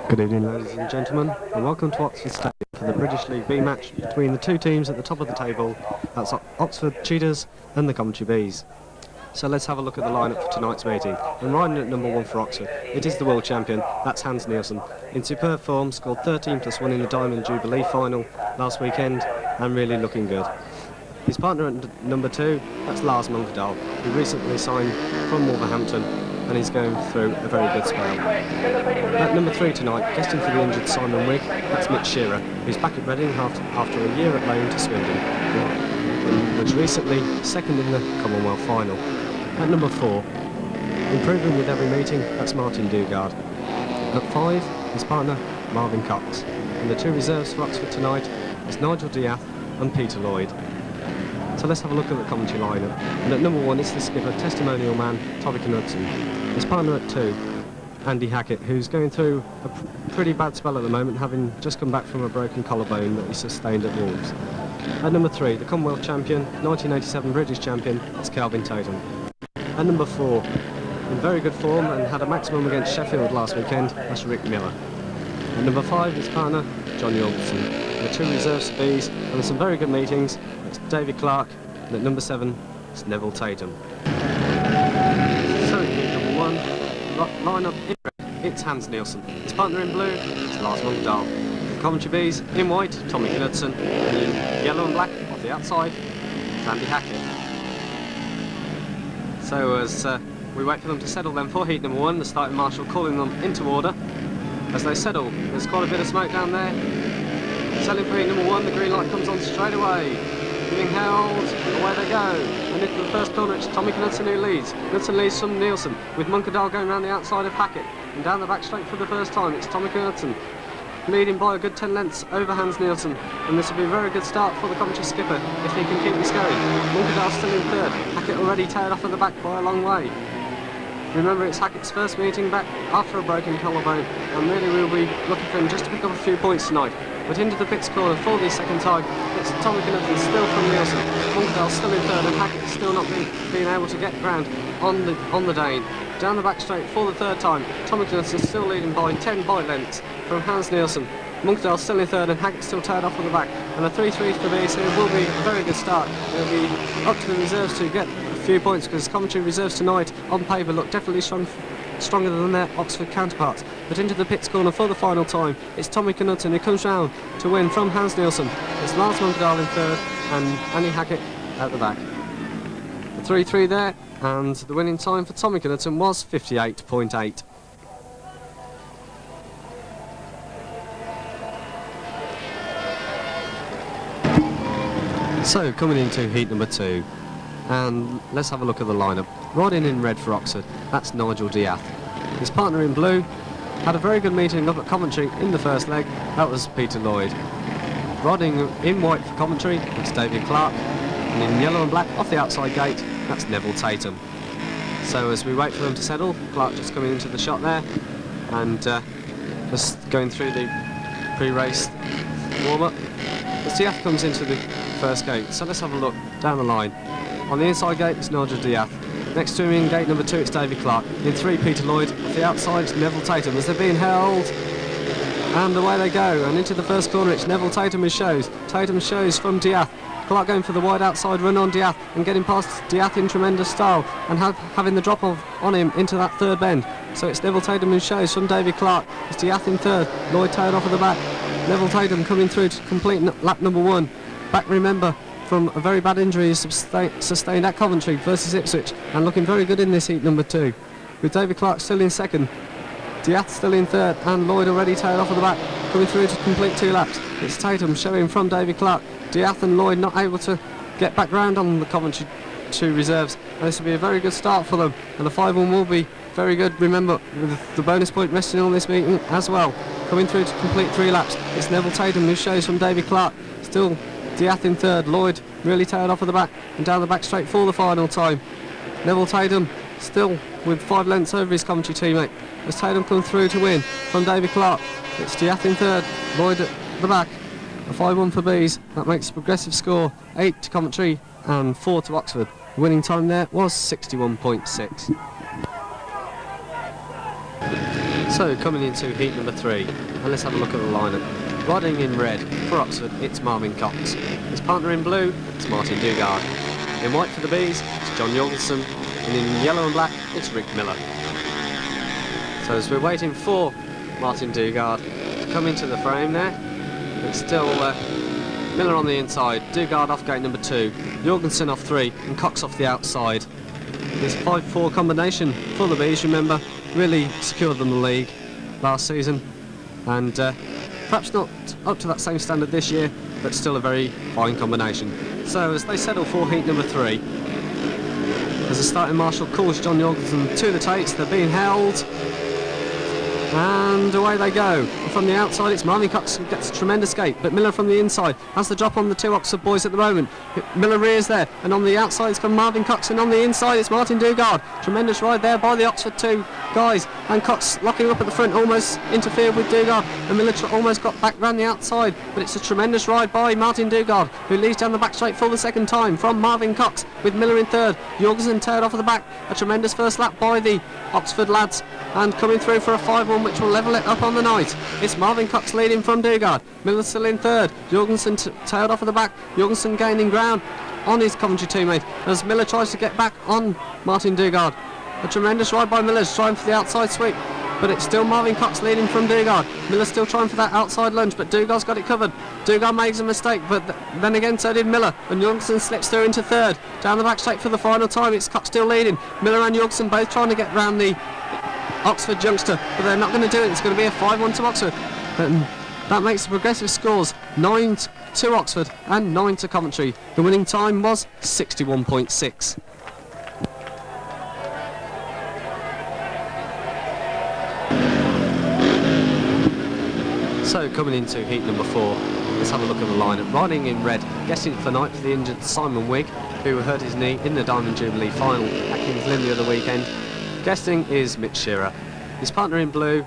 Good evening, ladies and gentlemen, and welcome to Oxford Stadium for the British League B match between the two teams at the top of the table. That's Oxford Cheetahs and the Coventry Bees. So let's have a look at the lineup for tonight's meeting. And riding at number 1 for Oxford, it is the world champion, that's Hans Nielsen. In superb form, scored 13+1 in the Diamond Jubilee final last weekend, and really looking good. His partner at number 2, that's Lars Munkedal, who recently signed from Wolverhampton, and he's going through a very good spell. At number 3 tonight, guesting for the injured Simon Wigg, that's Mitch Shirra, who's back at Reading after a year at loan to Sweden, and was recently second in the Commonwealth final. At number 4, improving with every meeting, that's Martin Dugard. At 5, his partner, Marvyn Cox. And the two reserves for Oxford tonight is Nigel De'Ath and Peter Lloyd. So let's have a look at the Coventry lineup. And at number 1 is the skipper, testimonial man, Knudesen. His partner at 2, Andy Hackett, who's going through a pretty bad spell at the moment, having just come back from a broken collarbone that he sustained at Wolves. At number 3, the Commonwealth champion, 1987 British champion, that's Kelvin Tatum. At number 4, in very good form and had a maximum against Sheffield last weekend, that's Rick Miller. At number 5, his partner, Jorgensen. The two reserves for Bees, and there's some very good meetings. It's Clarke, and at number 7, it's Neville Tatum. So number 1, line-up in red, it's Hans Nielsen. His partner in blue, it's Lars Munkedal. The Coventry Bees in white, Knudesen. In yellow and black off the outside, it's Andy Hackett. So as we wait for them to settle then for heat number 1, the starting marshal calling them into order. As they settle, there's quite a bit of smoke down there. Selling for heat number 1, the green light comes on straight away. Giving held, away they go. And into the first corner, it's Knudesen who leads. Knudesen leads from Nielsen, with Munkedal going around the outside of Hackett. And down the back straight for the first time, it's Knudesen, leading by a good 10 lengths over Hans Nielsen. And this will be a very good start for the Coventry skipper if he can keep this going. Munkedal still in 3rd. Hackett already tailed off at the back by a long way. Remember, it's Hackett's first meeting back after a broken collarbone, and really we'll be looking for him just to pick up a few points tonight. But into the pits corner for the second time, it's Knudesen still from Nielsen. Munkedal still in 3rd, and Hackett still not being able to get ground on the Dane. Down the back straight for the 3rd time, Knudesen still leading by 10 bite lengths from Hans Nielsen. Munkedal still in 3rd, and Hackett still tied off on the back. And a 3-3 for Bees here will be a very good start. It'll be up to the reserves to get a few points, because Coventry reserves tonight on paper look definitely stronger than their Oxford counterparts. But into the pits corner for the final time, it's Knudesen who comes round to win from Hans Nielsen. It's Lars Munkedal in 3rd and Andy Hackett at the back. A 3-3 there, and the winning time for Knudesen was 58.8. So coming into heat number 2. And let's have a look at the lineup. Riding in red for Oxford, that's Nigel De'Ath. His partner in blue had a very good meeting up at Coventry in the first leg, that was Peter Lloyd. Riding in white for Coventry, it's Clarke, and in yellow and black off the outside gate, that's Neville Tatum. So as we wait for them to settle, Clarke just coming into the shot there, and just going through the pre-race warm-up. As De'Ath comes into the first gate, so let's have a look down the line. On the inside gate, it's Nigel De'Ath. Next to him in gate number 2, it's Clarke. In 3, Peter Lloyd. Off the outside, it's Neville Tatum. As they're being held, and away they go. And into the first corner, it's Neville Tatum who shows. Tatum shows from De'Ath. Clarke going for the wide outside run on De'Ath and getting past De'Ath in tremendous style and having the drop off on him into that 3rd bend. So it's Neville Tatum who shows from Clarke. It's De'Ath in 3rd. Lloyd tailed off at the back. Neville Tatum coming through to complete lap number 1. Back, remember, from a very bad injury sustained at Coventry versus Ipswich, and looking very good in this heat number 2. With Clarke still in 2nd, De'Ath still in 3rd, and Lloyd already tailed off at the back, coming through to complete 2 laps. It's Tatum showing from Clarke. De'Ath and Lloyd not able to get back round on the Coventry 2 reserves, and this will be a very good start for them, and the 5-1 will be very good. Remember, with the bonus point resting on this meeting as well. Coming through to complete 3 laps, it's Neville Tatum who shows from Clarke. Still De'Ath in 3rd, Lloyd really tailed off at the back and down the back straight for the final time. Neville Tatum still with 5 lengths over his Coventry teammate. As Tatum comes through to win from Clarke, it's De'Ath in 3rd, Lloyd at the back. A 5-1 for Bees, that makes a progressive score, 8 to Coventry and 4 to Oxford. The winning time there was 61.6. So coming into heat number 3, and let's have a look at the lineup. Riding in red for Oxford, it's Marvyn Cox. His partner in blue, it's Martin Dugard. In white for the Bees, it's John Jorgensen, and in yellow and black, it's Rick Miller. So as we're waiting for Martin Dugard to come into the frame there, it's still Miller on the inside, Dugard off gate number 2, Jorgensen off 3, and Cox off the outside. This 5-4 combination for the Bees, remember, really secured them the league last season, and perhaps not up to that same standard this year, but still a very fine combination. So as they settle for heat number 3, as the starting marshal calls John Jorgensen to the tapes, they're being held, and away they go. From the outside, it's Marvyn Cox who gets a tremendous gate, but Miller from the inside has the drop on the 2 Oxford boys at the moment. Miller rears there, and on the outside it's from Marvyn Cox, and on the inside it's Martin Dugard. Tremendous ride there by the Oxford 2 guys, and Cox locking up at the front, almost interfered with Dugard, and Miller almost got back round the outside, but it's a tremendous ride by Martin Dugard, who leads down the back straight for the second time from Marvyn Cox, with Miller in third. Jorgensen towed off at the back. A tremendous first lap by the Oxford lads, and coming through for a 5-1 which will level it up on the night. It's Marvyn Cox leading from Dugard. Miller still in third. Jorgensen tailed off at the back. Jorgensen gaining ground on his Coventry teammate as Miller tries to get back on Martin Dugard. A tremendous ride by Miller, trying for the outside sweep, but it's still Marvyn Cox leading from Dugard. Miller still trying for that outside lunge, but Dugard's got it covered. Dugard makes a mistake, but then again so did Miller, and Jorgensen slips through into third. Down the back straight for the final time, it's Cox still leading. Miller and Jorgensen both trying to get round the Oxford youngster, but they're not going to do it. It's going to be a 5-1 to Oxford, and that makes the progressive scores 9 to Oxford and 9 to Coventry. The winning time was 61.6. So coming into heat number 4, let's have a look at the lineup. Riding in red, guessing for night for the injured Simon Wigg, who hurt his knee in the Diamond Jubilee final at Kings Lynn the other weekend. Guesting is Mitch Shirra. His partner in blue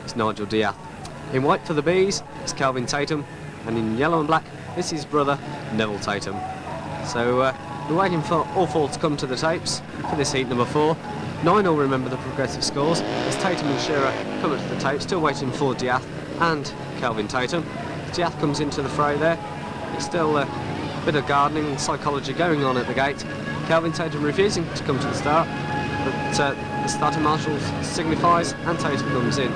is Nigel De'Ath. In white for the Bees, it's Kelvin Tatum, and in yellow and black, it's his brother, Neville Tatum. So we're waiting for all 4 to come to the tapes for this heat number 4. 9 will remember the progressive scores as Tatum and Shirra come to the tapes, still waiting for De'Ath and Kelvin Tatum. De'Ath comes into the fray there. It's still a bit of gardening and psychology going on at the gate. Kelvin Tatum refusing to come to the start, but the starting marshal signifies and Tatum comes in.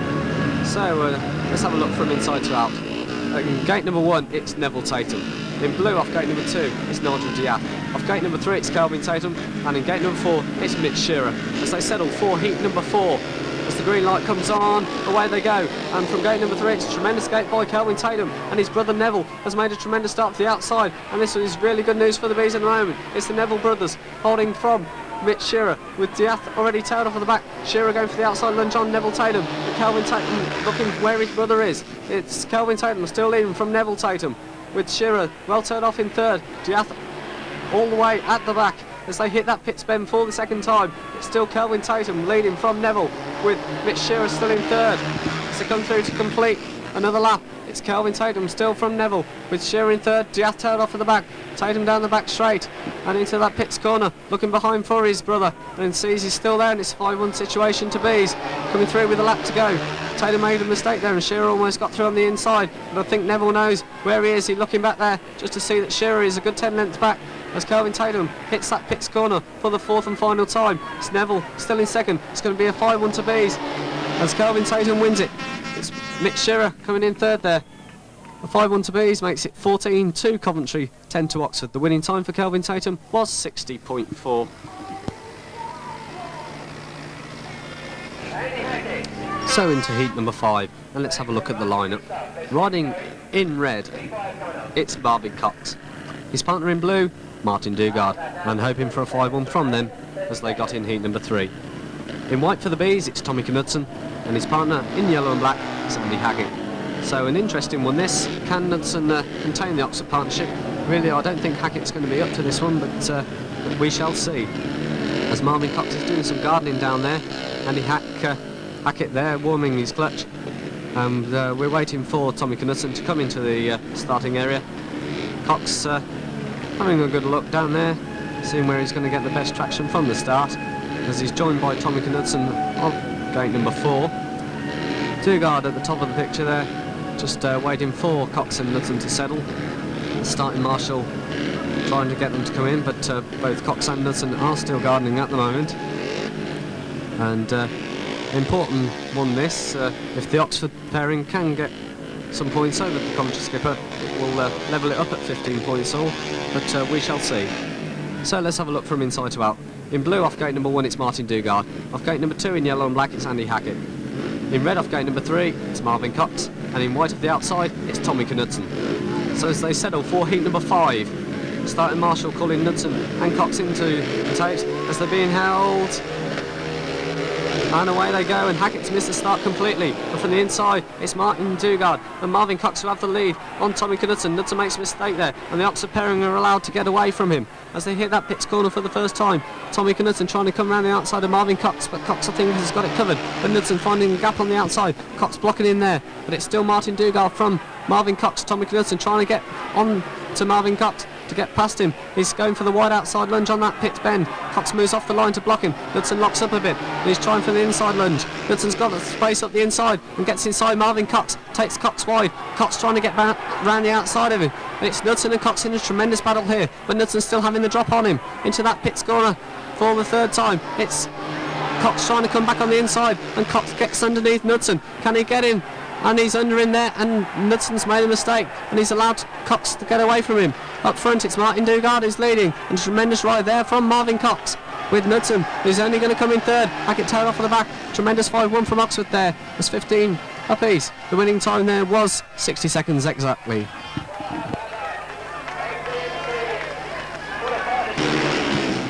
So let's have a look from inside to out. In gate number 1, it's Neville Tatum. In blue, off gate number 2, it's Nigel De'Ath. Off gate number 3, it's Kelvin Tatum. And in gate number 4, it's Mitch Shirra. As they settle for heat number 4, as the green light comes on, away they go. And from gate number 3, it's a tremendous gate by Kelvin Tatum, and his brother Neville has made a tremendous start for the outside, and this is really good news for the Bees at the moment. It's the Neville brothers holding from Mitch Shirra, with De'Ath already tailed off at the back. Shirra going for the outside lunge on Neville Tatum, but Kelvin Tatum looking where his brother is. It's Kelvin Tatum still leading from Neville Tatum, with Shirra well turned off in third. De'Ath all the way at the back as they hit that pit bend for the second time. It's still Kelvin Tatum leading from Neville, with Mitch Shirra still in third. As they come through to complete another lap, it's Kelvin Tatum still from Neville, with Shirra in third. De'Ath tailed off at the back. Tatum down the back straight and into that pits corner, looking behind for his brother, and sees he's still there, and it's a 5-1 situation to Bees. Coming through with a lap to go. Tatum made a mistake there, and Shirra almost got through on the inside, but I think Neville knows where he is. He's looking back there just to see that Shirra is a good 10 lengths back as Kelvin Tatum hits that pits corner for the 4th and final time. It's Neville still in second. It's going to be a 5-1 to Bees as Kelvin Tatum wins it. It's Mitch Shirra coming in third there. A 5-1 to Bees makes it 14 to Coventry, 10 to Oxford. The winning time for Kelvin Tatum was 60.4. So into heat number 5, and let's have a look at the lineup. Riding in red, it's Marvyn Cox. His partner in blue, Martin Dugard, and hoping for a 5-1 from them as they got in heat number 3. In white for the Bees, it's Tommy Knudsen, and his partner in yellow and black is Andy Hackett. So an interesting one this. Can Knudsen contain the Oxford partnership? Really, I don't think Hackett's going to be up to this one, but we shall see. As Marvyn Cox is doing some gardening down there, Andy Hackett there warming his clutch. And we're waiting for Tommy Knudsen to come into the starting area. Cox having a good look down there, seeing where he's going to get the best traction from the start, as he's joined by Tommy Knudsen of gate number 4. Dugard at the top of the picture there, just waiting for Cox and Knudsen to settle. Starting marshal trying to get them to come in, but both Cox and Knudsen are still gardening at the moment. And important one this, if the Oxford pairing can get some points over the Coventry skipper, it will level it up at 15 points all, but we shall see. So let's have a look from inside to out. In blue off gate number 1 it's Martin Dugard. Off gate number 2 in yellow and black it's Andy Hackett. In red off gate number 3 it's Marvyn Cox, and in white at the outside it's Tommy Knudsen. So as they settle for heat number 5, starting marshal calling Knudsen and Cox into the tapes as they're being held. And away they go, and Hackett's missed the start completely. But from the inside, it's Martin Dugard and Marvyn Cox who have the lead on Tommy Knudsen. Knudsen makes a mistake there, and the Oxford pairing are allowed to get away from him as they hit that pits corner for the first time. Tommy Knudsen trying to come around the outside of Marvyn Cox, but Cox I think has got it covered. But Knudsen finding a gap on the outside. Cox blocking in there, but it's still Martin Dugard from Marvyn Cox. Tommy Knudsen trying to get on to Marvyn Cox to get past him. He's going for the wide outside lunge on that pit bend. Cox moves off the line to block him. Knudsen locks up a bit, and he's trying for the inside lunge. Knudsen's got the space up the inside and gets inside Marvyn Cox, takes Cox wide. Cox trying to get round the outside of him. And it's Knudsen and Cox in a tremendous battle here, but Knudsen's still having the drop on him into that pits corner for the third time. It's Cox trying to come back on the inside, and Cox gets underneath Knudsen. Can he get in? And he's under in there, and Knudsen's made a mistake, and he's allowed Cox to get away from him. Up front it's Martin Dugard who's leading, and a tremendous ride there from Marvyn Cox with Knudsen, who's only going to come in third. Hackett tailed off at the back. Tremendous 5-1 from Oxford there. It's 15 apiece. The winning time there was 60 seconds exactly.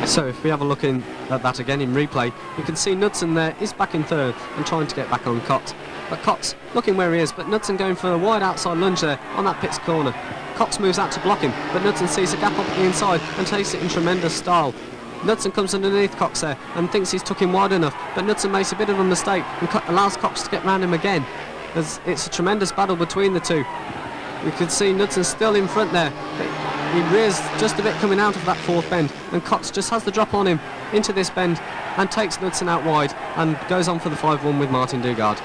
So if we have a look at that again in replay, you can see Knudsen there is back in third and trying to get back on Cox. But Cox looking where he is, but Knudsen going for a wide outside lunge there on that pits corner. Cox moves out to block him, but Knudsen sees a gap up the inside and takes it in tremendous style. Knudsen comes underneath Cox there and thinks he's took him wide enough, but Knudsen makes a bit of a mistake and allows Cox to get round him again. As it's a tremendous battle between the two. You can see Knudsen still in front there. He rears just a bit coming out of that fourth bend, and Cox just has the drop on him into this bend and takes Knudsen out wide and goes on for the 5-1 with Martin Dugard.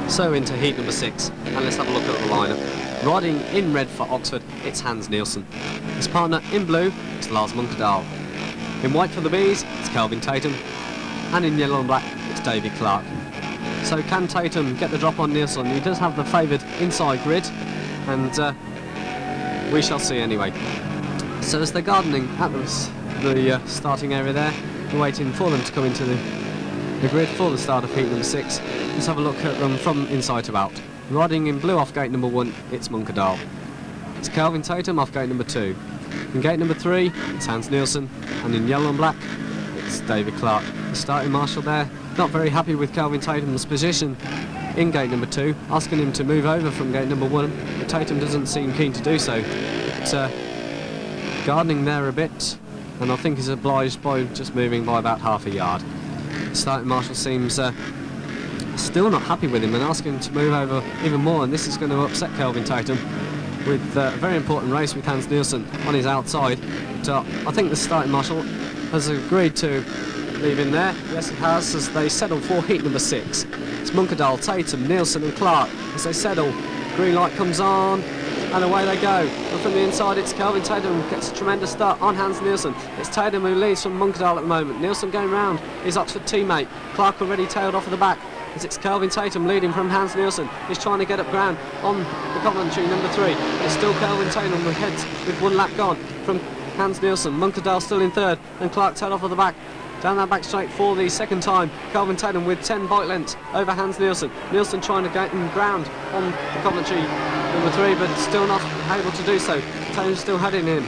So into heat number 6, and let's have a look at the lineup. Riding in red for Oxford, it's Hans Nielsen. His partner in blue, it's Lars Munkedal. In white for the Bees, it's Kelvin Tatum. And in yellow and black, it's Clarke. So can Tatum get the drop on Nielsen? He does have the favoured inside grid, and we shall see anyway. So as they're gardening at the starting area there, we're waiting for them to come into the grid for the start of heat number 6. Let's have a look at them from inside to out. Riding in blue off gate number 1, it's Munkedal. It's Kelvin Tatum off gate number 2. In gate number 3, it's Hans Nielsen, and in yellow and black, it's Clarke. The starting marshal there, not very happy with Kelvin Tatum's position in gate number 2, asking him to move over from gate number 1, but Tatum doesn't seem keen to do so. But, gardening there a bit, and I think he's obliged by just moving by about half a yard. The starting marshal seems still not happy with him and asking him to move over even more, and this is going to upset Kelvin Tatum with a very important race with Hans Nielsen on his outside. But, I think the starting marshal has agreed to leave in there. Yes, he has, as they settle for heat number 6. It's Munkedal, Tatum, Nielsen and Clarke as they settle. Green light comes on, and away they go. And from the inside, it's Kelvin Tatum who gets a tremendous start on Hans Nielsen. It's Tatum who leads from Munkedal at the moment. Nielsen going round his Oxford teammate. Clarke already tailed off at the back, as it's Kelvin Tatum leading from Hans Nielsen. He's trying to get up ground on the Coventry number 3. It's still Kelvin Tatum who heads with 1 lap gone from Hans Nielsen. Munkedal still in third, and Clarke tailed off at the back. Down that back straight for the second time. Kelvin Tatum with 10 bike lengths over Hans Nielsen. Nielsen trying to get in ground on the Coventry number 3, but still not able to do so. Tatum's still heading in.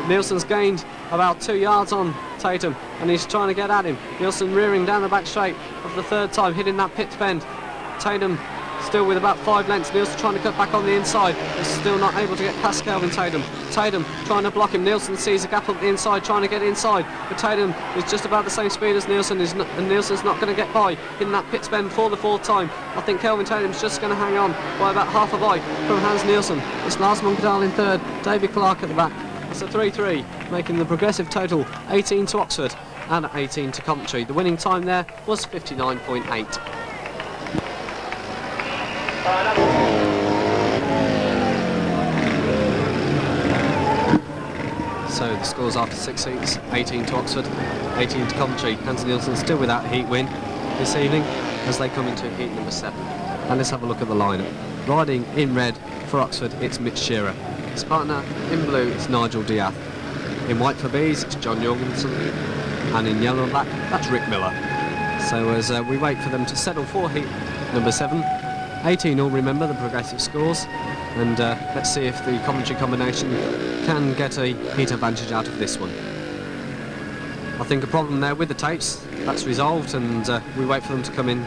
Nielsen's gained about 2 yards on Tatum, and he's trying to get at him. Nielsen rearing down the back straight of the third time, hitting that pit bend. Tatum still with about 5 lengths. Nielsen trying to cut back on the inside, but still not able to get past Kelvin Tatum. Tatum trying to block him. Nielsen sees a gap up the inside, trying to get inside, but Tatum is just about the same speed as Nielsen, and Nielsen's not going to get by in that pit bend for the 4th time. I think Kelvin Tatum's just going to hang on by about half a bike from Hans Nielsen. It's Lars Munkedal in third, Clarke at the back, That's a 3-3, making the progressive total 18 to Oxford and 18 to Coventry. The winning time there was 59.8. So the scores after 6 heats: 18 to Oxford, 18 to Coventry. Hans Nielsen still without heat win this evening as they come into heat number 7. And let's have a look at the lineup. Riding in red for Oxford, it's Mitch Shirra. His partner in blue, it's Nigel De'Ath. In white for Bees, it's John Jorgensen. And in yellow and black, that's Rick Miller. So as we wait for them to settle for heat number 7, 18 all remember the progressive scores. And let's see if the Coventry combination can get a heat advantage out of this one. I think a problem there with the tapes, that's resolved, and we wait for them to come in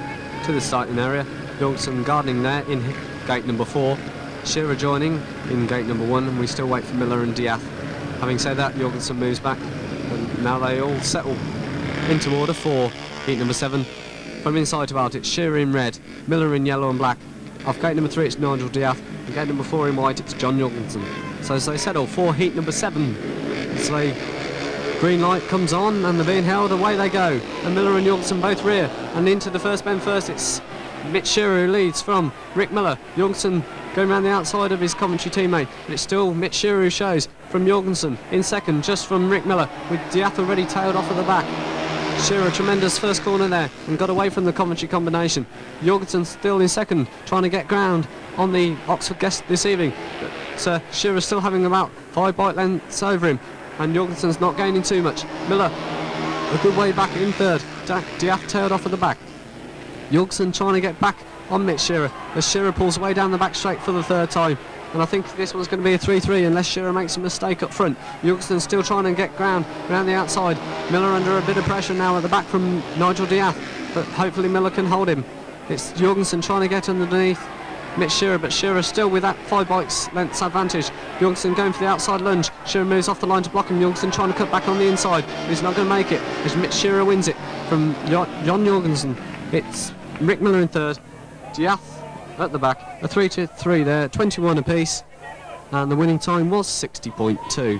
to the starting area. Jorgensen gardening there in gate number 4, Shirra joining in gate number 1, and we still wait for Miller and De'Ath. Having said that, Jorgensen moves back, and now they all settle into order for heat number 7. From inside to out, it's Shirra in red, Miller in yellow and black. Off gate number 3, it's Nigel De'Ath. And gate number 4 in white, it's John Jorgensen. So as they settle for heat number 7, as the green light comes on and they're being held, away they go. And Miller and Jorgensen both rear, and into the first bend first, it's Mitch Shirra who leads from Rick Miller. Jorgensen going around the outside of his Coventry teammate, but it's still Mitch Shirra who shows from Jorgensen in second, just from Rick Miller, with De'Ath already tailed off at the back. Shirra, tremendous first corner there and got away from the Coventry combination. Jorgensen still in second, trying to get ground on the Oxford guest this evening. But Shirra still having about 5 bike lengths over him, and Jorgensen's not gaining too much. Miller, a good way back in third. De'Ath tailed off at the back. Jorgensen trying to get back on Mitch Shirra as Shirra pulls away down the back straight for the third time. And I think this one's going to be a 3-3 unless Shirra makes a mistake up front. Jorgensen still trying to get ground around the outside. Miller under a bit of pressure now at the back from Nigel De'Ath, but hopefully Miller can hold him. It's Jorgensen trying to get underneath Mitch Shirra, but Shirra still with that 5 bikes lengths advantage. Jorgensen going for the outside lunge. Shirra moves off the line to block him. Jorgensen trying to cut back on the inside, but he's not going to make it as Mitch Shirra wins it from John Jorgensen. It's Rick Miller in third, De'Ath at the back, a 3-3 there, 21 apiece, and the winning time was 60.2.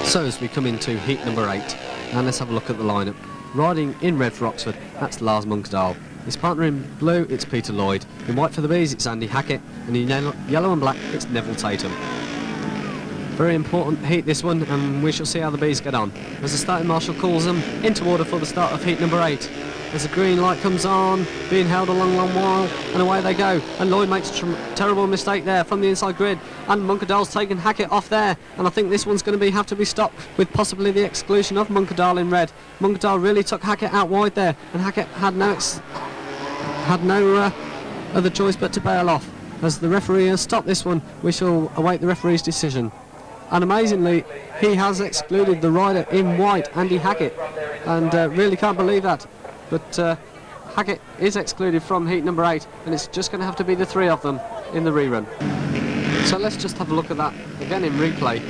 So as we come into heat number 8, and let's have a look at the lineup. Riding in red for Oxford, that's Lars Munkedal. His partner in blue, it's Peter Lloyd. In white for the Bees, it's Andy Hackett, and in yellow and black, it's Neville Tatum. Very important heat this one, and we shall see how the Bees get on. As the starting marshal calls them into order for the start of heat number 8. As the green light comes on, being held a long while, and away they go. And Lloyd makes a terrible mistake there from the inside grid, and Munkedal's taken Hackett off there, and I think this one's going to have to be stopped with possibly the exclusion of Munkedal in red. Munkedal really took Hackett out wide there, and Hackett had no other choice but to bail off. As the referee has stopped this one, we shall await the referee's decision. And amazingly, he has excluded the rider in white, Andy Hackett, and really can't believe that. But Hackett is excluded from heat number 8, and it's just going to have to be the 3 of them in the rerun. So let's just have a look at that again in replay.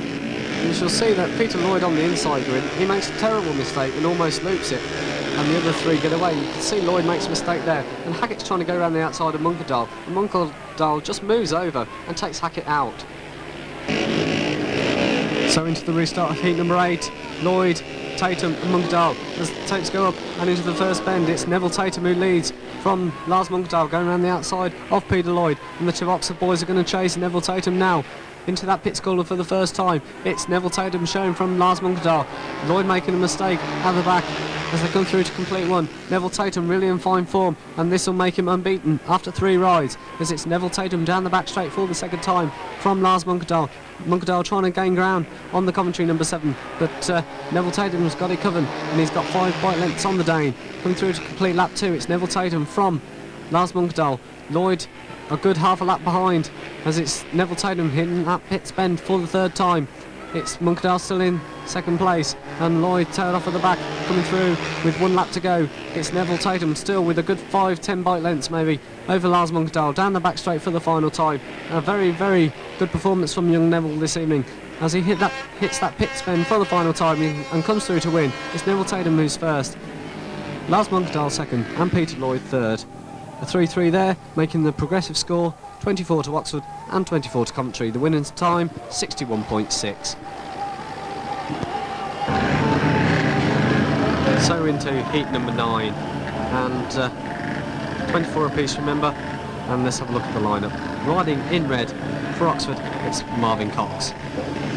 You shall see that Peter Lloyd on the inside grid, he makes a terrible mistake and almost loops it, and the other 3 get away. You can see Lloyd makes a mistake there, and Hackett's trying to go around the outside of Munkedal, and Munkedal just moves over and takes Hackett out. So into the restart of heat number 8, Lloyd, Tatum and Munkedal. As the tapes go up and into the first bend, it's Neville Tatum who leads from Lars Munkedal, going around the outside of Peter Lloyd, and the 2 Oxford boys are going to chase Neville Tatum now into that pit scholar for the first time. It's Neville Tatum showing from Lars Munkedal. Lloyd making a mistake at the back as they come through to complete one. Neville Tatum really in fine form, and this will make him unbeaten after 3 rides, as it's Neville Tatum down the back straight for the second time from Lars Munkedal. Munkedal trying to gain ground on the Coventry number 7, but Neville Tatum's got it covered, and he's got 5 bike lengths on the Dane. Coming through to complete lap 2, it's Neville Tatum from Lars Munkedal. Lloyd a good half a lap behind, as it's Neville Tatum hitting that pit bend for the 3rd time. It's Munkedal still in second place, and Lloyd tailed off at the back, coming through with 1 lap to go. It's Neville Tatum still with a good 5-10 bike lengths maybe over Lars Munkedal, down the back straight for the final time. A very, very good performance from young Neville this evening, as he hits that pit spin for the final time and comes through to win. It's Neville Tatum who's first, Lars Munkedal second and Peter Lloyd third. A 3-3 there, making the progressive score 24 to Oxford and 24 to Coventry. The winning time 61.6. So into heat number 9, and 24 apiece, remember. And let's have a look at the lineup. Riding in red for Oxford, it's Marvyn Cox.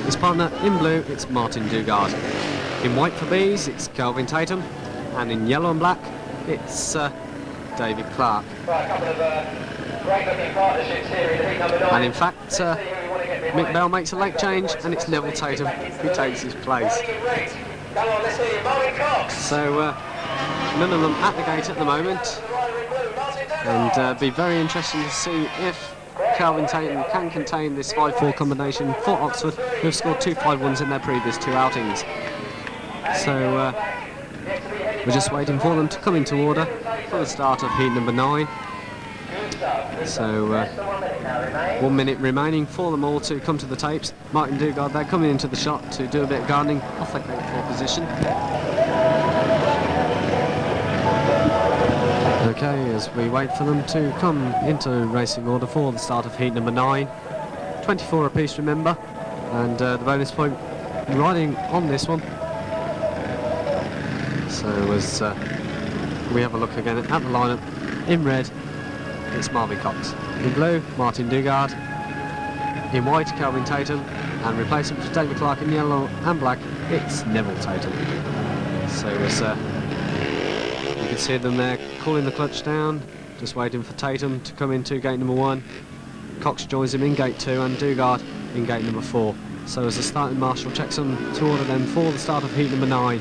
His partner in blue, it's Martin Dugard. In white for Bees, it's Kelvin Tatum, and in yellow and black, it's David Clarke. And in fact, Mick Bell makes a late change, and it's Neville Tatum who takes his place. So none of them at the gate at the moment, and be very interesting to see if Kelvin Tatum can contain this 5-4 combination for Oxford, who have scored 2 5-1s in their previous 2 outings. So we're just waiting for them to come into order for the start of heat number 9. So 1 minute remaining for them all to come to the tapes. Martin Dugard there coming into the shot to do a bit of gardening off that gate 4 position. Okay, as we wait for them to come into racing order for the start of heat number 9. 24 apiece, remember, and the bonus point riding on this one. So as we have a look again at the lineup, in red it's Marvyn Cox, in blue Martin Dugard, in white Kelvin Tatum, and replacement for David Clarke in yellow and black, it's Neville Tatum. So as you can see them there calling the clutch down, just waiting for Tatum to come into gate number 1. Cox joins him in gate 2 and Dugard in gate number 4. So as the starting marshal checks them to order them for the start of heat number 9.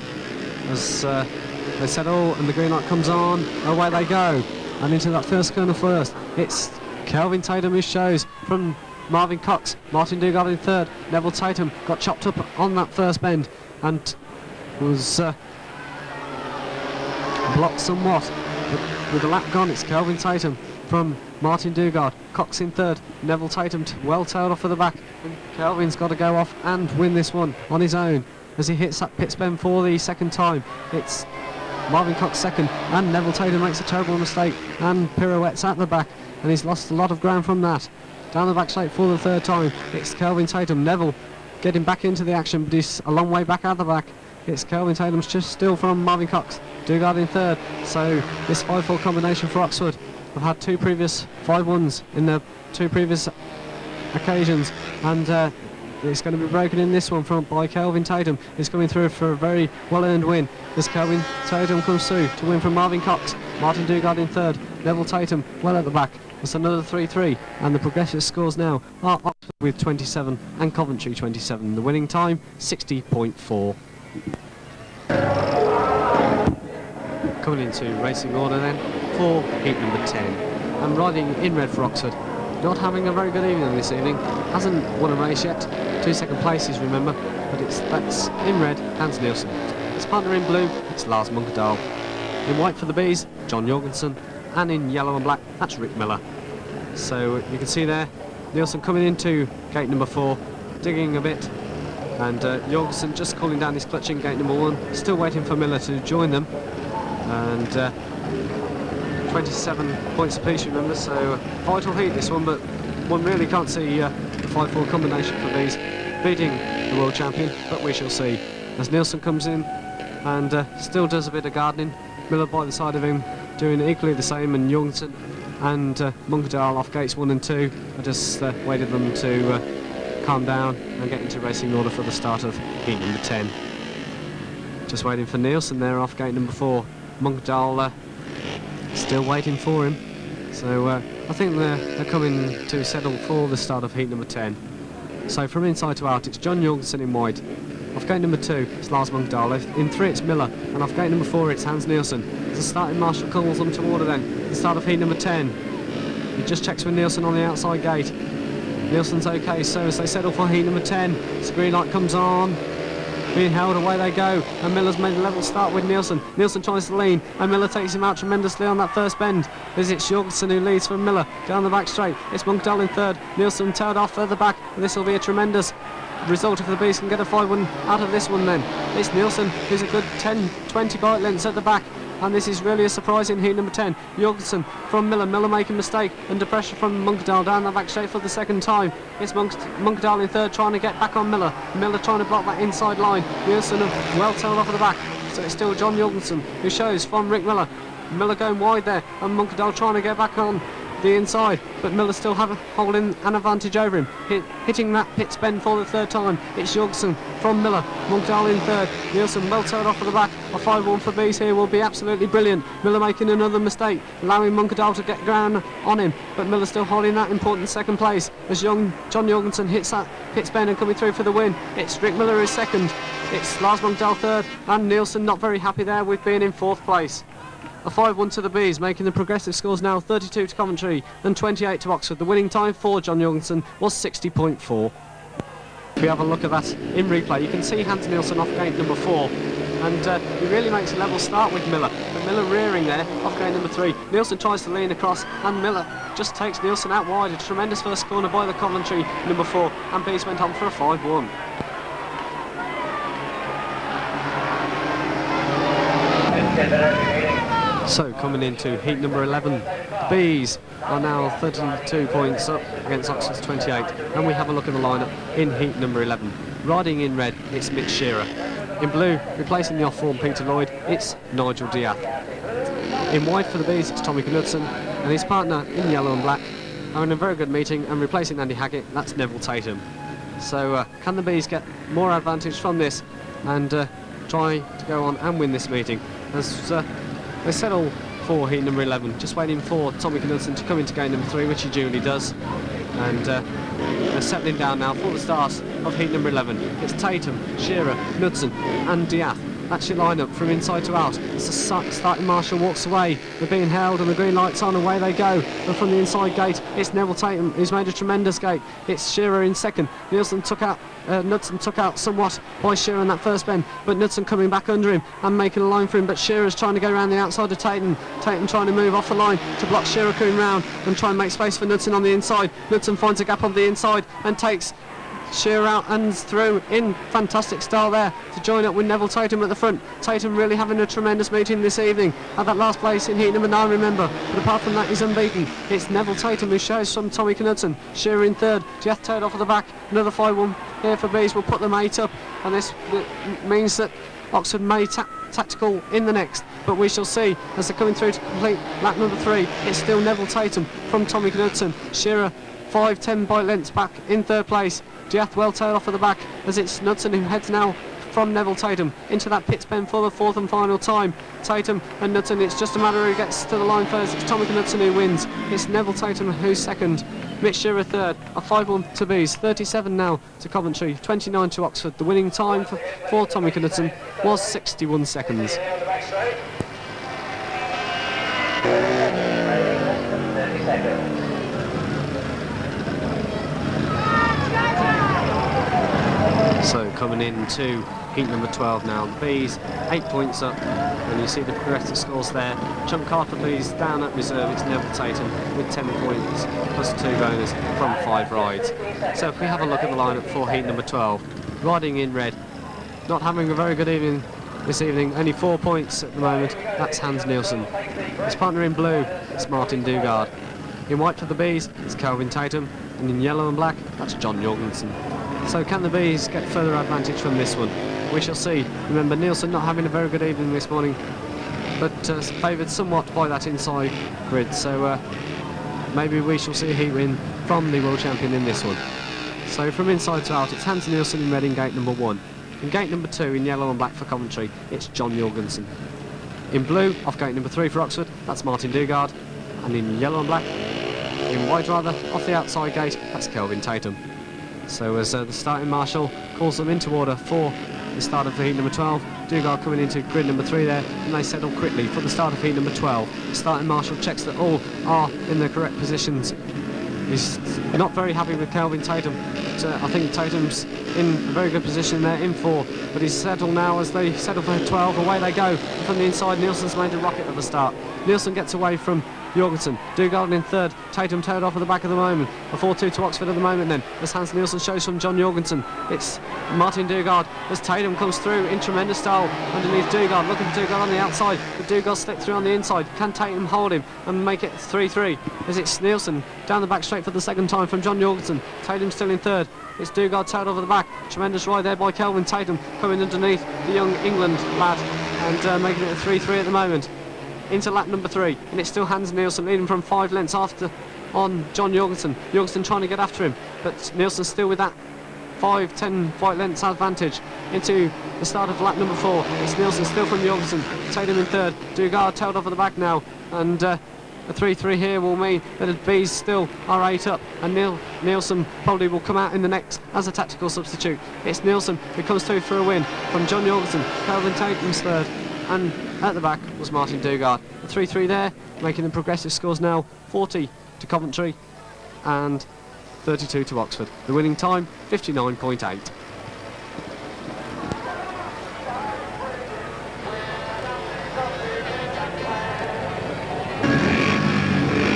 As they settle and the green light comes on, away they go. And into that first corner first, it's Kelvin Tatum who shows from Marvyn Cox. Martin Dugard in third. Neville Tatum got chopped up on that first bend and was blocked somewhat. But with the lap gone, it's Kelvin Tatum from Martin Dugard. Cox in third. Neville Tatum well tailed off at the back. And Kelvin's got to go off and win this one on his own as he hits that pit bend for the second time. It's Marvyn Cox second, and Neville Tatum makes a terrible mistake and pirouettes at the back, and he's lost a lot of ground from that. Down the back straight for the third time, it's Kelvin Tatum. Neville getting back into the action, but he's a long way back out the back. It's Kelvin Tatum's just still from Marvyn Cox. Dugard in third. So this 5-4 combination for Oxford have had 2 previous 5-1s in their 2 previous occasions, and it's going to be broken in this one by Kelvin Tatum. He's coming through for a very well-earned win as Kelvin Tatum comes through to win from Marvyn Cox. Martin Dugard in third. Neville Tatum well at the back. It's another 3-3, and the progressive scores now are Oxford with 27 and Coventry 27. The winning time 60.4. Coming into racing order then for heat number 10, and riding in red for Oxford. Not having a very good evening this evening. Hasn't won a race yet. 2 second places, remember. But that's in red, Hans Nielsen. His partner in blue, it's Lars Munkedal. In white for the Bees, John Jorgensen. And in yellow and black, that's Rick Miller. So you can see there, Nielsen coming into gate number 4, digging a bit. And Jorgensen just cooling down his clutch in gate number 1. Still waiting for Miller to join them. And 27 points apiece, remember, so vital heat this one, but one really can't see the 5-4 combination for Bees beating the world champion, but we shall see. As Nielsen comes in and still does a bit of gardening, Miller by the side of him doing equally the same, and Jorgensen and Munkedal off gates 1 and 2. I just waited them to calm down and get into racing order for the start of heat number 10. Just waiting for Nielsen there off gate number 4. Munkedal still waiting for him, so I think they're coming to settle for the start of heat number 10. So from inside to out, it's John Jorgensen in white. Off gate number 2, it's Lars Munkedal. In 3, it's Miller, and off gate number 4, it's Hans Nielsen. As the starting marshal calls them to order then, the start of heat number 10. He just checks with Nielsen on the outside gate. Nielsen's okay, so as they settle for heat number 10, the green light comes on. Being held, away they go, and Miller's made a level start with Nielsen. Nielsen tries to lean, and Miller takes him out tremendously on that first bend. As it's Jorgensen who leads from Miller down the back straight. It's Munkedal in third. Nielsen tailed off further back. This will be a tremendous result if the Bees can get a 5-1 out of this one then. It's Nielsen who's a good 10-20 bite lengths at the back, and this is really a surprise in heat number 10. Jorgensen from Miller. Miller making a mistake under pressure from Munkedal down the back straight for the second time. It's Munkedal in third, trying to get back on Miller. Miller trying to block that inside line. Nielsen well tailed off at the back. So it's still John Jorgensen who shows from Rick Miller. Miller going wide there, and Munkedal trying to get back on the inside, but Miller still holding an advantage over him. Hitting that pit bend for the third time. It's Jorgensen from Miller. Munkedal in third. Nielsen well tailed off at the back. A 5-1 for Bees here will be absolutely brilliant. Miller making another mistake, allowing Munkedal to get ground on him, but Miller still holding that important second place as John Jorgensen hits that pit bend and coming through for the win. It's Rick Miller is second. It's Lars Munkedal third, and Nielsen not very happy there with being in fourth place. A 5-1 to the Bees, making the progressive scores now 32 to Coventry and 28 to Oxford. The winning time for John Jorgensen was 60.4. If we have a look at that in replay, you can see Hans Nielsen off gate number 4, and he really makes a level start with Miller. But Miller rearing there off gate number 3. Nielsen tries to lean across, and Miller just takes Nielsen out wide. A tremendous first corner by the Coventry number 4, and Bees went on for a 5-1. So coming into heat number 11, the Bees are now 32 points up against Oxford's 28, and we have a look at the lineup in heat number 11. Riding in red, it's Mitch Shirra. In blue, replacing the off-form Peter Lloyd, it's Nigel De'Ath. In white for the Bees, it's Tommy Knudesen, and his partner in yellow and black are in a very good meeting, and replacing Andy Hackett, that's Neville Tatum. So can the Bees get more advantage from this and try to go on and win this meeting? As they settle for heat number 11, just waiting for Tommy Knudesen to come into game number 3, which he duly does. And they're settling down now for the start of heat number 11. It's Tatum, Shirra, Knudesen and De'Ath. That's your lineup from inside to out. As the starting marshal walks away, they're being held and the green light's on, away they go. And from the inside gate, it's Neville Tatum, who's made a tremendous gate. It's Shirra in second. Knudesen took out somewhat by Shirra in that first bend, but Knudesen coming back under him and making a line for him, but Shirra's trying to go around the outside of Tatum. Tatum trying to move off the line to block Shirra coming round and try and make space for Knudesen on the inside. Knudesen finds a gap on the inside and takes Shirra out and through in fantastic style there to join up with Neville Tatum at the front. Tatum really having a tremendous meeting this evening at that last place in heat number 9, remember, but apart from that he's unbeaten. It's Neville Tatum who shows from Tommy Knudsen. Shirra in third, De'Ath tailed off at the back. Another 5-1 here for Bees will put them 8 up, and this means that Oxford may tactical in the next, but we shall see as they're coming through to complete lap number 3. It's still Neville Tatum from Tommy Knudsen. Shirra 5-10 by lengths back in third place. De'Ath well tailed off at the back as it's Knudsen who heads now from Neville Tatum into that pit pen for the 4th and final time. Tatum and Knudsen, it's just a matter who gets to the line first. It's Tommy Knudsen who wins. It's Neville Tatum who's second. Mitch Shirra third. A 5-1 to Bees. 37 now to Coventry. 29 to Oxford. The winning time for Tommy Knudsen was 61 seconds. So coming into heat number 12 now, the Bees 8 points up, and you see the progressive scores there. Trump card for Bees down at reserve, it's Neville Tatum with 10 points plus 2 bonus from 5 rides. So if we have a look at the lineup for heat number 12, riding in red, not having a very good evening this evening, only 4 points at the moment, that's Hans Nielsen. His partner in blue, it's Marvyn Dugard. In white for the Bees, it's Kelvin Tatum, and in yellow and black, that's John Jorgensen. So can the Bees get further advantage from this one? We shall see. Remember, Nielsen not having a very good evening this morning, but favoured somewhat by that inside grid. So maybe we shall see a heat win from the world champion in this one. So from inside to out, it's Hans Nielsen in red in gate number 1. In gate number 2, in yellow and black for Coventry, it's John Jorgensen. In blue, off gate number 3 for Oxford, that's Marvyn Dugard. And in yellow and black, in white rather, off the outside gate, that's Kelvin Tatum. So as the starting marshal calls them into order for the start of heat number 12, Dugard coming into grid number 3 there, and they settle quickly for the start of heat number 12. The starting marshal checks that all are in the correct positions. He's not very happy with Kelvin Tatum, but I think Tatum's in a very good position there in 4, but he's settled now as they settle for 12. Away they go from the inside. Nielsen's made a rocket of a start. Nielsen gets away from Jorgensen, Dugard in third, Tatum towed off at the back at the moment. A 4-2 to Oxford at the moment then, as Hans Nielsen shows from John Jorgensen. It's Martin Dugard as Tatum comes through in tremendous style underneath Dugard, looking for Dugard on the outside, but Dugard slipped through on the inside. Can Tatum hold him and make it 3-3? As it's Nielsen down the back straight for the second time from John Jorgensen. Tatum still in third. It's Dugard towed over the back. Tremendous ride there by Kelvin Tatum, coming underneath the young England lad and making it a 3-3 at the moment. Into lap number 3, and it's still Hans Nielsen leading from 5 lengths after on John Jorgensen. Jorgensen trying to get after him, but Nielsen still with that 5-10 flight lengths advantage into the start of lap number 4. It's Nielsen still from Jorgensen. Tatum in third. Dugard tailed off at the back now, and a 3-3 here will mean that the Bees still are 8 up, and Nielsen probably will come out in the next as a tactical substitute. It's Nielsen who comes through for a win from John Jorgensen. Kelvin Tatum's third, and at the back was Martin Dugard. A 3-3 there, making the progressive scores now 40 to Coventry and 32 to Oxford. The winning time 59.8.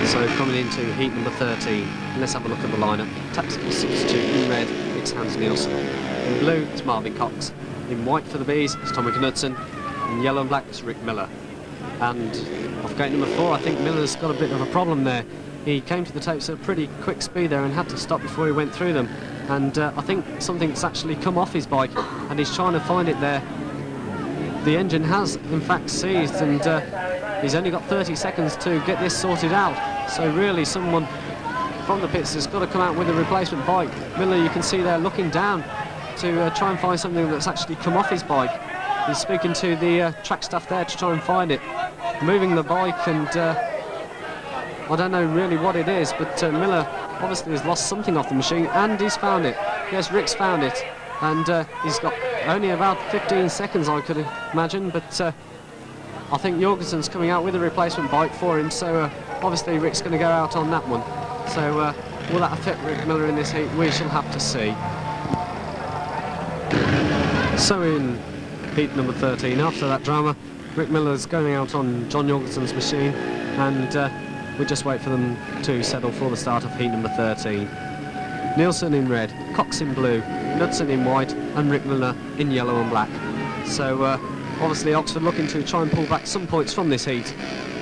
So coming into heat number 13, let's have a look at the lineup. Tactical substitute in red, it's Hans Nielsen. In blue, it's Marvyn Cox. In white for the Bees, it's Tommy Knudsen. In yellow and black, it's Rick Miller. And off gate number 4, I think Miller's got a bit of a problem there. He came to the tapes at a pretty quick speed there and had to stop before he went through them. And I think something's actually come off his bike, and he's trying to find it there. The engine has, in fact, seized, and he's only got 30 seconds to get this sorted out. So really, someone from the pits has got to come out with a replacement bike. Miller, you can see there looking down to try and find something that's actually come off his bike. He's speaking to the track staff there to try and find it, moving the bike, and I don't know really what it is, but Miller obviously has lost something off the machine, and he's found it. Yes, Rick's found it, and he's got only about 15 seconds, I could imagine, but I think Jorgensen's coming out with a replacement bike for him, so obviously Rick's going to go out on that one. So will that affect Rick Miller in this heat? We shall have to see. So in heat number 13, after that drama, Rick Miller's going out on John Jorgensen's machine, and we just wait for them to settle for the start of heat number 13. Nielsen in red, Cox in blue, Knudsen in white, and Rick Miller in yellow and black. So obviously Oxford looking to try and pull back some points from this heat.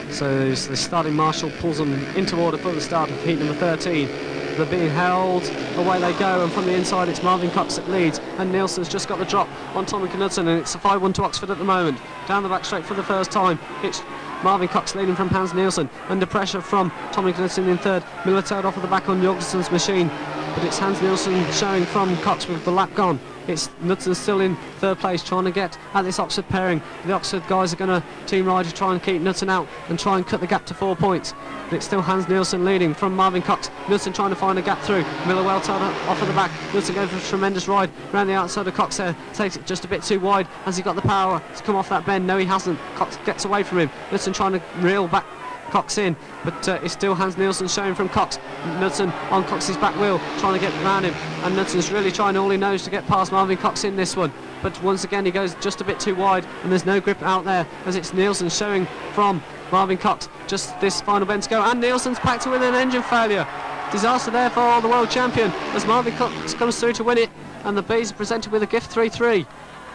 So the starting marshal pulls them into order for the start of heat number 13. They're being held, away they go, and from the inside it's Marvyn Cox that leads, and Nielsen's just got the drop on Tommy Knudsen, and it's a 5-1 to Oxford at the moment. Down the back straight for the first time, it's Marvyn Cox leading from Hans Nielsen, under pressure from Tommy Knudsen in third. Miller tailed off at the back on Jorgensen's machine, but it's Hans Nielsen showing from Cox with the lap gone. It's Knudsen still in third place, trying to get at this Oxford pairing. The Oxford guys are going to team ride to try and keep Knudsen out and try and cut the gap to 4 points. But it's still Hans Nielsen leading from Marvyn Cox. Knudsen trying to find a gap through. Miller well tailed off at the back. Knudsen going for a tremendous ride around the outside of Cox there. Takes it just a bit too wide. Has he got the power to come off that bend? No, he hasn't. Cox gets away from him. Knudsen trying to reel back Cox in, but it's still Hans Nielsen showing from Cox. Knudsen on Cox's back wheel, trying to get around him, and Knudsen's really trying all he knows to get past Marvyn Cox in this one. But once again he goes just a bit too wide, and there's no grip out there, as it's Nielsen showing from Marvyn Cox. Just this final bend to go, and Nielsen's packed with an engine failure. Disaster there for the world champion, as Marvyn Cox comes through to win it, and the Bees are presented with a gift 3-3.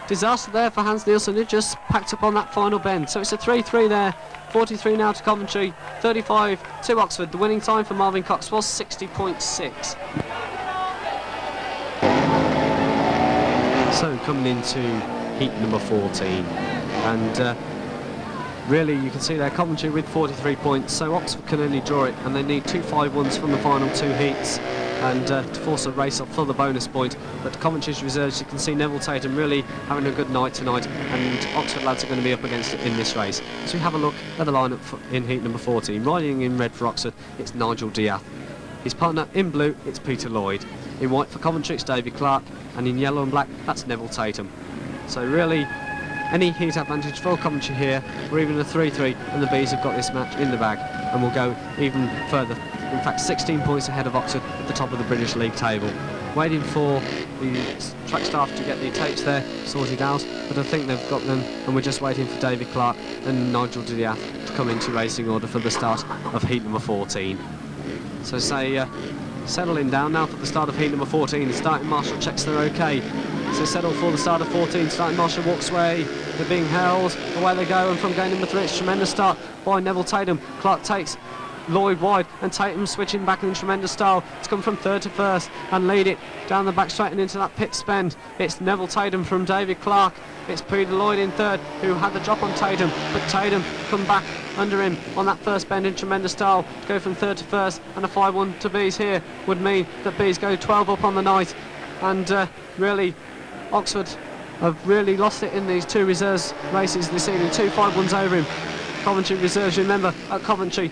Disaster there for Hans Nielsen, who just packed up on that final bend. So it's a 3-3 there. 43 now to Coventry, 35 to Oxford. The winning time for Marvyn Cox was 60.6. So coming into heat number 14, and really you can see there Coventry with 43 points, so Oxford can only draw it, and they need 2 5-1s from the final 2 heats and to force a race off for the bonus point. But Coventry's reserves, you can see Neville Tatum really having a good night tonight, and Oxford lads are going to be up against it in this race. So we have a look at the lineup in heat number 14. Riding in red for Oxford, it's Nigel De'Ath. His partner in blue, it's Peter Lloyd. In white for Coventry, it's Clarke, and in yellow and black, that's Neville Tatum. So really, any heat advantage for Coventry here, or even a 3-3, and the Bees have got this match in the bag, and will go even further. In fact, 16 points ahead of Oxford at the top of the British League table. Waiting for the track staff to get the tapes there sorted out, but I think they've got them, and we're just waiting for Clarke and Nigel De'Ath have come into racing order for the start of heat number 14. So say settling down now for the start of heat number 14. The starting marshal checks they're okay. So settle for the start of 14. Starting marshal walks away. They're being held. Away they go, and from gate number 3, it's a tremendous start by Neville Tatum. Clarke takes Lloyd wide, and Tatum switching back in tremendous style. It's come from third to first and lead it down the back straight and into that pit spend. It's Neville Tatum from David Clarke. It's Peter Lloyd in third, who had the drop on Tatum, but Tatum come back under him on that first bend in tremendous style to go from third to first, and a 5-1 to Bees here would mean that Bees go 12 up on the night. And really, Oxford have really lost it in these 2 reserves races this evening. 2 5-1s over him. Coventry reserves, remember, at Coventry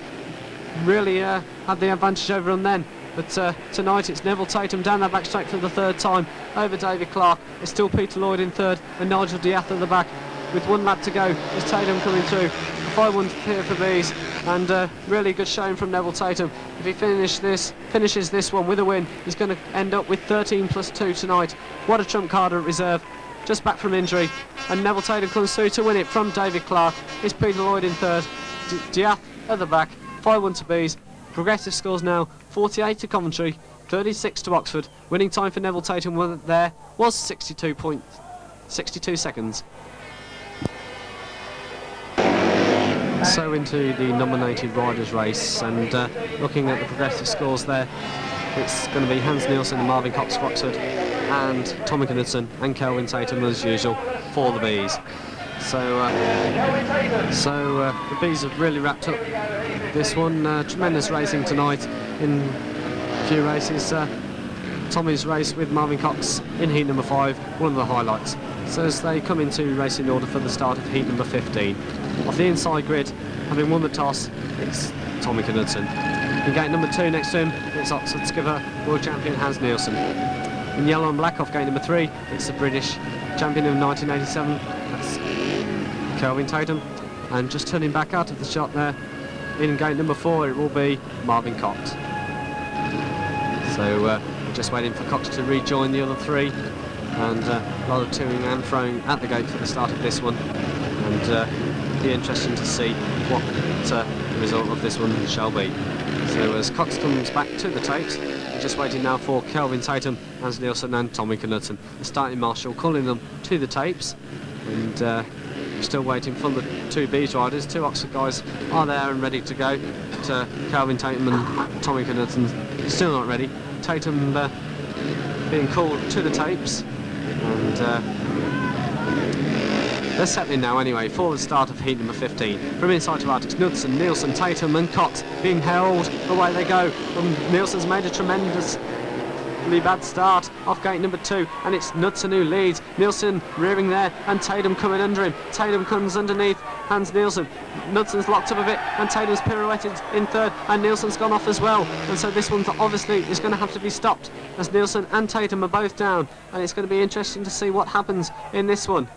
really had the advantage over them then, but tonight it's Neville Tatum down that back straight for the 3rd time over David Clarke. It's still Peter Lloyd in 3rd and Nigel De'Ath at the back with 1 lap to go. It's Tatum coming through. A 5-1 here for Bees, and really good showing from Neville Tatum. If he finishes this one with a win, he's going to end up with 13 plus 2 tonight. What a trump card at reserve, just back from injury, and Neville Tatum comes through to win it from David Clarke. It's Peter Lloyd in 3rd, De'Ath at the back. 5-1 to Bees. Progressive scores now 48 to Coventry, 36 to Oxford. Winning time for Neville Tatum there was 62 seconds. So into the nominated riders race, and looking at the progressive scores there, it's going to be Hans Nielsen and Marvyn Cox for Oxford, and Tommy Knudsen and Kelvin Tatum as usual for the Bees. So the Bees have really wrapped up this one. Tremendous racing tonight in a few races. Tommy's race with Marvyn Cox in heat number 5, one of the highlights. So as they come into racing order for the start of heat number 15. Off the inside grid, having won the toss, it's Tommy Knudsen. In gate number 2 next to him, it's Oxford skipper, world champion Hans Nielsen. In yellow and black off gate number 3, it's the British champion of 1987, that's Kelvin Tatum. And just turning back out of the shot there, in gate number 4, it will be Marvyn Cox. So we're just waiting for Cox to rejoin the other 3, and a lot of toing and froing at the gate for the start of this one, and be interesting to see what the result of this one shall be. So as Cox comes back to the tapes, we're just waiting now for Kelvin Tatum, Hans Nielsen and Tommy Knudsen. The starting marshal calling them to the tapes, and still waiting for the 2 Bees riders. 2 Oxford guys are there and ready to go, but Kelvin Tatum and Tommy Knudsen still not ready. Tatum being called to the tapes, and they're settling now anyway for the start of heat number 15. From inside to out, it's Knudsen, Nielsen, Tatum and Cox being held. Away they go. Nielsen's made a tremendously bad start off gate number 2, and it's Knudsen who leads. Nielsen rearing there, and Tatum coming under him. Tatum comes underneath Hans Nielsen. Knudsen's locked up a bit, and Tatum's pirouetted in 3rd, and Nielsen's gone off as well. And so this one obviously is going to have to be stopped, as Nielsen and Tatum are both down, and it's going to be interesting to see what happens in this one.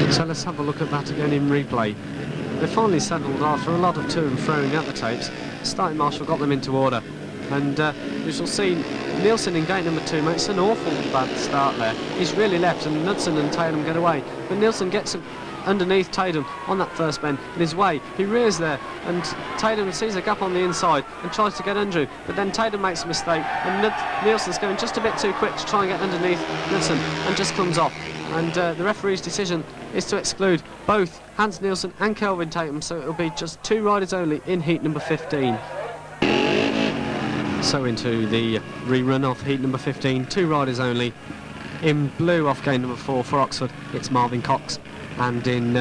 So let's have a look at that again in replay. They finally settled after a lot of to and froing at the tapes. Starting marshal got them into order, and we shall see Nielsen in gate number 2 makes an awful bad start there. He's really left, and Knudsen and Tatum get away, but Nielsen gets underneath Tatum on that first bend in his way. He rears there, and Tatum sees a gap on the inside and tries to get under him, but then Tatum makes a mistake, and Nielsen's going just a bit too quick to try and get underneath Knudsen, and just comes off. And the referee's decision is to exclude both Hans Nielsen and Kelvin Tatum, so it'll be just 2 riders only in heat number 15. So into the rerun of heat number 15, 2 riders only. In blue off gate number 4 for Oxford, it's Marvyn Cox, and in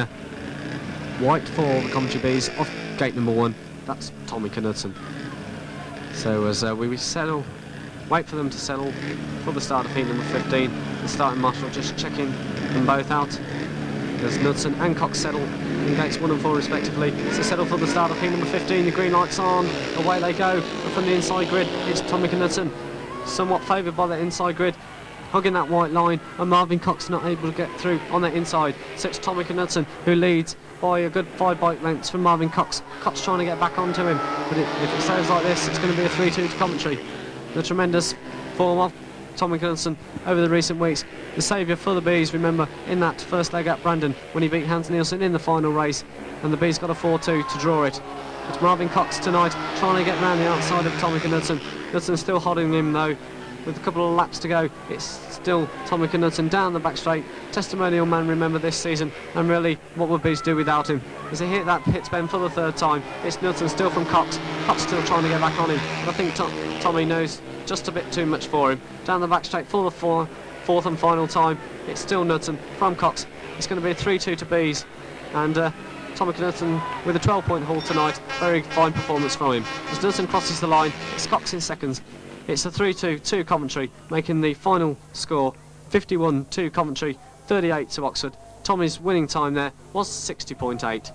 white for the Coventry Bees off gate number 1, that's Tommy Knudsen. So as we settle, wait for them to settle for the start of heat number 15. The starting marshal just checking them both out. There's Knudsen and Cox settle in gates 1 and 4 respectively. So settle for the start of heat number 15. The green light's on. Away they go. And from the inside grid, it's Tommy Knudsen, somewhat favoured by the inside grid, hugging that white line, and Marvyn Cox not able to get through on that inside. So it's Tommy Knudsen who leads by a good 5 bike lengths from Marvyn Cox. Cox trying to get back onto him, but if it stays like this, it's going to be a 3-2 to Coventry. The tremendous form of Tommy Knudesen over the recent weeks. The saviour for the Bees, remember, in that first leg at Brandon when he beat Hans Nielsen in the final race, and the Bees got a 4-2 to draw it. It's Marvyn Cox tonight trying to get round the outside of Tommy Knudsen. Knudsen still holding him though. With a couple of laps to go, it's still Tommy Knudsen down the back straight. Testimonial man, remember, this season, and really what would Bees do without him? As he hit that pit bend for the third time, it's Knudsen still from Cox. Cox still trying to get back on him, but I think Tommy knows just a bit too much for him. Down the back straight for the fourth and final time, it's still Knudsen from Cox. It's going to be a 3-2 to Bees, and Tommy Knudsen with a 12-point haul tonight. Very fine performance from him. As Knudsen crosses the line, it's Cox in seconds. It's a 3-2 to Coventry, making the final score 51 to Coventry, 38 to Oxford. Tommy's winning time there was 60.8.